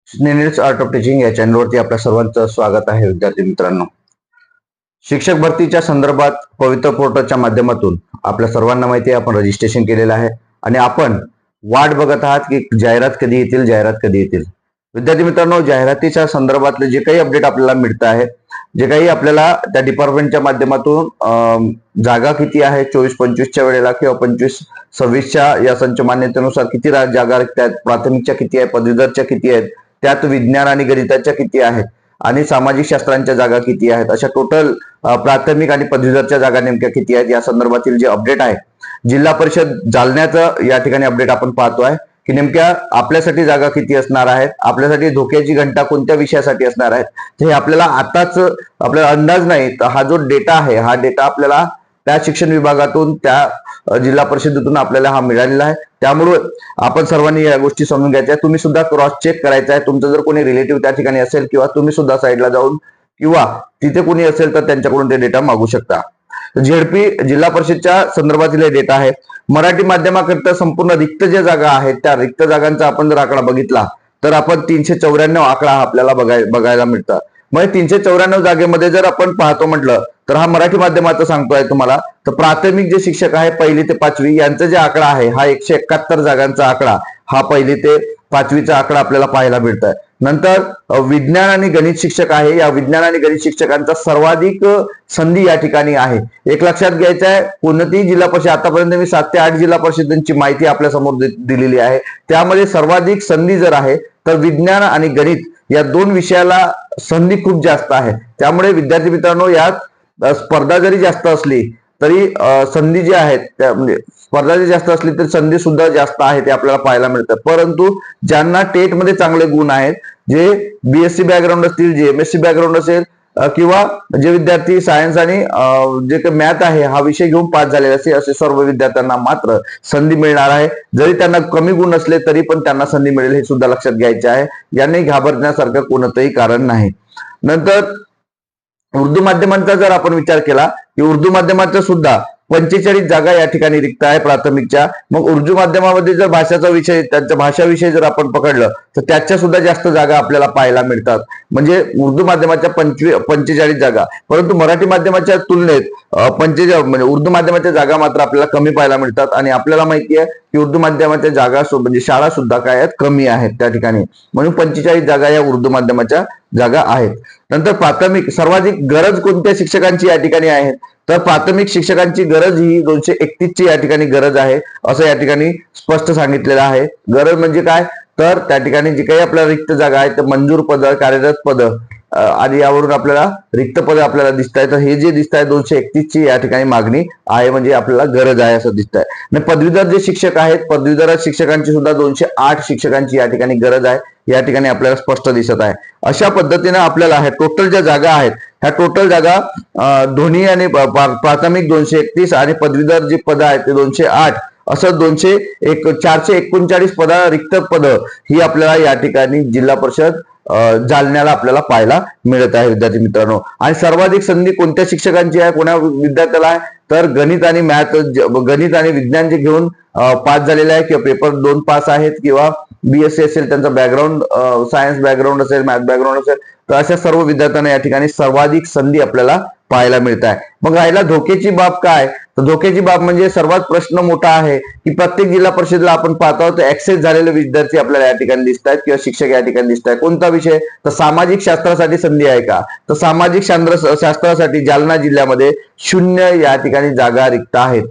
स्नेनिल्स art of teaching या चॅनलवरती आपल्या सर्वांचं स्वागत आहे. विद्यार्थी मित्रांनो, शिक्षक भरतीच्या संदर्भात पवित्र पोर्टलच्या माध्यमातून आपल्या सर्वांना माहिती आहे आपण रजिस्ट्रेशन केलेलं आहे आणि आपण वाट बघत आहात की जाहिरात कधी येतील, जाहिरात कधी येतील. विद्यार्थी मित्रांनो, जाहिरातीच्या संदर्भातले जे काही अपडेट आपल्याला मिळत आहे, जे काही आपल्याला त्या डिपार्टमेंटच्या माध्यमातून जागा किती आहे 24-25च्या वेळेला किंवा 25-26च्या या संच मान्यतेनुसार किती जागा रिक्त आहेत, प्राथमिकच्या किती आहे, पदवीधरच्या किती आहेत, त्यात विज्ञान आणि गणिताच्या किती आहेत आणि सामाजिक शास्त्रांच्या जागा किती आहेत, अशा टोटल प्राथमिक आणि पदवीधरच्या जागा नेमक्या किती आहेत या संदर्भातील जे अपडेट आहे जिल्हा परिषद जालन्याचं या ठिकाणी अपडेट आपण पाहतोय की नेमक्या आपल्यासाठी जागा किती असणार आहेत, आपल्यासाठी धोक्याची घंटा कोणत्या विषयासाठी असणार आहेत, हे आपल्याला आताच आपल्याला अंदाज नाही. तर हा जो डेटा आहे हा डेटा आपल्याला त्या शिक्षण विभागातून त्या जिल्हा परिषदेतून आपल्याला हा मिळालेला आहे. त्यामुळे आपण सर्वांनी या गोष्टी समजून घ्यायच्या. तुम्ही सुद्धा क्रॉस चेक करायचा आहे. तुमचं जर कोणी रिलेटिव्ह त्या ठिकाणी असेल किंवा तुम्ही सुद्धा साईडला जाऊन किंवा तिथे कोणी असेल तर त्यांच्याकडून ते डेटा मागू शकता. झेडपी जिल्हा परिषदच्या संदर्भातील डेटा आहे. मराठी माध्यमाकरिता संपूर्ण रिक्त ज्या जागा आहेत त्या रिक्त जागांचा आपण जर आकडा बघितला तर आपण 394 आकडा आपल्याला बघायला मिळतात. म्हणजे 394 जागेमध्ये जर आपण पाहतो म्हटलं तर हा मराठी माध्यमाचा सांगतोय तुम्हाला. तर प्राथमिक जे शिक्षक आहे 1ली ते 5वी यांचा जे आकडा आहे हा 171 जागांचा आकडा हा 1ली ते 5वीचा आकडा आपल्याला पाहायला मिळत आहे. नंतर विज्ञान आणि गणित शिक्षक आहे. या विज्ञान आणि गणित शिक्षकांचा सर्वाधिक संधी या ठिकाणी आहे. एक लक्षात घ्यायचं आहे, कोणतीही जिल्हा परिषद आतापर्यंत मी 7 ते 8 जिल्हा परिषदांची माहिती आपल्या समोर दिलेली आहे. त्यामध्ये सर्वाधिक संधी जर आहे तर विज्ञान आणि गणित या दोन विषयाला संधी खूप जास्त आहे. त्यामुळे विद्यार्थी मित्रांनो, यात स्पर्धा जरी जास्त असली तरी संधी जी आहेत त्या म्हणजे स्पर्धा जरी जास्त असली तरी संधी सुद्धा जास्त आहे ते आपल्याला पाहायला मिळतं. परंतु ज्यांना टेट मध्ये चांगले गुण आहेत, जे बीएससी बॅकग्राऊंड असतील, जे एमएससी बॅकग्राऊंड असेल किंवा जे विद्यार्थी सायन्स आणि जे काही मॅथ आहे हा विषय घेऊन पास झालेले असे असे सर्व विद्यार्थ्यांना मात्र संधी मिळणार आहे. जरी त्यांना कमी गुण असले तरी पण त्यांना संधी मिळेल हे सुद्धा लक्षात घ्यायचे आहे. यांनी घाबरण्यासारखं कोणतंही कारण नाही. नंतर उर्दू माध्यमांचा जर आपण विचार केला की उर्दू माध्यमाचा सुद्धा 45 जागा या ठिकाणी रिक्त आहे प्राथमिकच्या. मग उर्दू माध्यमामध्ये जर भाषाचा विषय, त्यांचा भाषा विषय जर आपण पकडलं तर त्याच्या सुद्धा जास्त जागा आपल्याला पाहायला मिळतात. म्हणजे उर्दू माध्यमाच्या 45 जागा, परंतु मराठी माध्यमाच्या तुलनेत 45 म्हणजे उर्दू माध्यमाच्या जागा मात्र आपल्याला कमी पाहायला मिळतात. आणि आपल्याला माहिती आहे की उर्दू माध्यमाच्या जागा म्हणजे शाळा सुद्धा काय आहेत, कमी आहेत त्या ठिकाणी. म्हणून 45 जागा या उर्दू माध्यमाच्या जागा आहेत. नंतर प्राथमिक सर्वाधिक गरज कोणत्या शिक्षकांची या ठिकाणी आहे, तर प्राथमिक शिक्षकांची गरज ही 231 ची या ठिकाणी गरज आहे असं या ठिकाणी स्पष्ट सांगितलेलं आहे. गरज म्हणजे काय, तर त्या ठिकाणी जी काही आपल्याला रिक्त जागा आहेत, मंजूर पद, कार्यरत पद आणि यावरून आपल्याला रिक्त पद आपल्याला दिसत आहे. तर हे जे दिसत आहे 231 ची या ठिकाणी मागणी आहे, म्हणजे आपल्याला गरज आहे असं दिसत आहे. आणि पदवीधर जे शिक्षक आहेत, पदवीधर शिक्षकांची सुद्धा 208 शिक्षकांची या ठिकाणी गरज आहे, या ठिकाणी आपल्याला स्पष्ट दिसत आहे. अशा पद्धतीने आपल्याला हे टोटल ज्या जागा आहेत ह्या टोटल जागा दोन्ही आणि प्राथमिक 231 आणि पदवीधर जी पद आहेत ते 208 असं 439 पद रिक्त पद ही आपल्याला या ठिकाणी जिल्हा परिषद जालन्याला आपल्याला पाहायला मिळत आहे विद्यार्थी मित्रांनो. आणि सर्वाधिक संधी कोणत्या शिक्षकांची आहे, कोणा विद्यार्थ्याला आहे, तर गणित आणि मॅथ, गणित आणि विज्ञान जे घेऊन पास झालेले आहे किंवा पेपर 2 पास आहेत किंवा बीएससी असेल, त्यांचा बॅकग्राऊंड सायन्स बॅकग्राऊंड असेल, मॅथ बॅकग्राऊंड असेल, तर अशा सर्व विद्यार्थ्यांना या ठिकाणी सर्वाधिक संधी आपल्याला पाहायला मिळत आहे. मग राहिला धोक्याची बाब काय, तर धोक्याची बाब म्हणजे सर्वात प्रश्न मोठा आहे की प्रत्येक जिल्हा परिषदेला आपण पाहतो तर ऍक्सेस झालेले विद्यार्थी आपल्याला या ठिकाणी दिसत आहेत किंवा शिक्षक या ठिकाणी दिसत आहेत. कोणता विषय, तर सामाजिक शास्त्रासाठी संधी आहे का, तर सामाजिक शास्त्रासाठी जालना जिल्ह्यामध्ये 0 या ठिकाणी जागा रिक्त आहेत,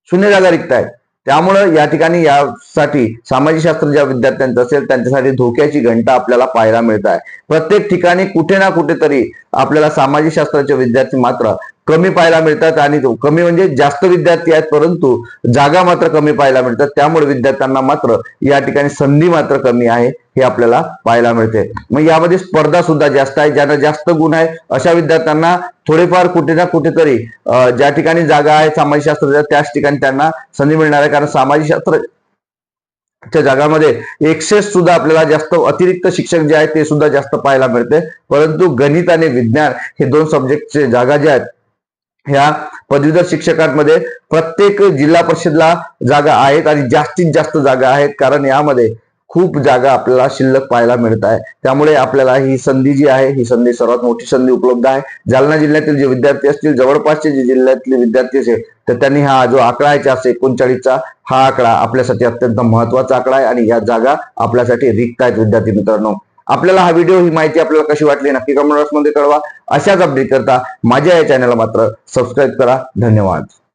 0 जागा रिक्त आहेत. त्यामुळं या ठिकाणी यासाठी सामाजिक शास्त्र ज्या विद्यार्थ्यांचं असेल त्यांच्यासाठी धोक्याची घंटा आपल्याला पाहायला मिळत आहे. प्रत्येक ठिकाणी कुठे ना कुठेतरी आपल्याला सामाजिक शास्त्राचे विद्यार्थी मात्र कमी पाहायला मिळतात. आणि कमी म्हणजे जास्त विद्यार्थी आहेत परंतु जागा मात्र कमी पाहायला मिळतात. त्यामुळे विद्यार्थ्यांना मात्र या ठिकाणी संधी मात्र कमी आहे हे आपल्याला पाहायला मिळते. मग यामध्ये स्पर्धा सुद्धा जास्त आहे. ज्यांना जास्त गुण आहे अशा विद्यार्थ्यांना थोडेफार कुठे ना कुठेतरी ज्या ठिकाणी जागा आहे सामाजिक शास्त्राच्या त्याच ठिकाणी त्यांना संधी मिळणार आहे. कारण सामाजिक शास्त्र जगामध्ये एक्सेस सुद्धा आपल्याला जास्त अतिरिक्त शिक्षक जे आहेत ते सुद्धा जास्त पाहायला मिळते. परंतु गणित आणि विज्ञान हे 2 सब्जेक्टचे जागा ज्या आहेत ह्या पदवीधर शिक्षकांमध्ये प्रत्येक जिल्हा परिषदला जागा आहेत आणि जास्तीत जास्त जागा आहेत. कारण यामध्ये खूप जागा आपल्याला शिल्लक पाहायला मिळत आहे. त्यामुळे आपल्याला ही संधी जी आहे, ही संधी सर्वात मोठी संधी उपलब्ध आहे. जालना जिल्ह्यातील जे विद्यार्थी असतील, जवळपासचे जे जिल्ह्यातले विद्यार्थी असेल, तर त्यांनी हा जो आकडा आहे 439चा, हा आकडा आपल्यासाठी अत्यंत महत्वाचा आकडा आहे आणि या जागा आपल्यासाठी रिक्त आहेत. विद्यार्थी मित्रांनो, आपल्याला हा व्हिडिओ, ही माहिती आपल्याला कशी वाटली नक्की कमेंट बॉक्समध्ये कळवा. अशाच अपडेट करता माझ्या या चॅनलला मात्र सबस्क्राईब करा. धन्यवाद.